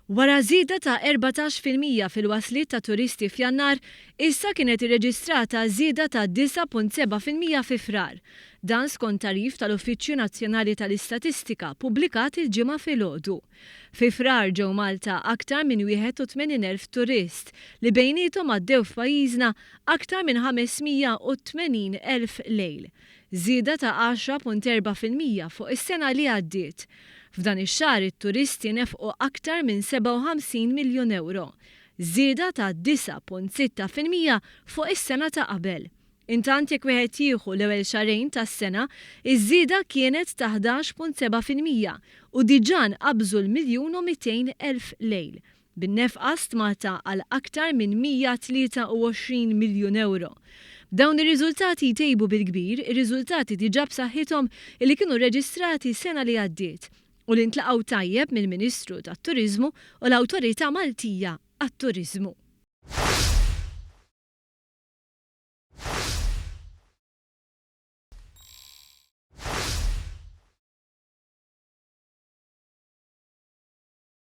Wara żieda ta' 14% fil-wasliet ta' turisti f'Jannar, issa kienet irreġistrata żieda ta' 9.7% fi frar. Dan skont tarif tal-Uffiċċju Nazzjonali tal-Istatistika pubblikat il-ġimgħa filgħodu. Fi frar ġew Malta aktar minn 81,000 turist li bejniethom għaddew f'pajjiżna aktar minn 580,000 lejl. Żieda ta' 10.4% fuq is-sena li għaddiet. F'dan ix-xahar it-turisti nefqu aktar minn 57 miljun euro, żieda ta' 9.6% fuq is-sena ta' qabel. Intant jekk wieħed jieħu l-ewwel xahrejn tas-sena, iż-żieda kienet ta' 11.7% u diġà nqabżu l-1,200,000 lejl, bin-nefqa stmata għal aktar minn 123 miljun euro. Dawn ir-riżultati jtejbu bil-kbir ir-riżultati diġà b'saħħithom li kienu rreġistrati sena li għaddiet u li ntlaqgħu tajjeb mill-Ministru tat-Turiżmu u l-Awtorità Maltija għat-Turiżmu.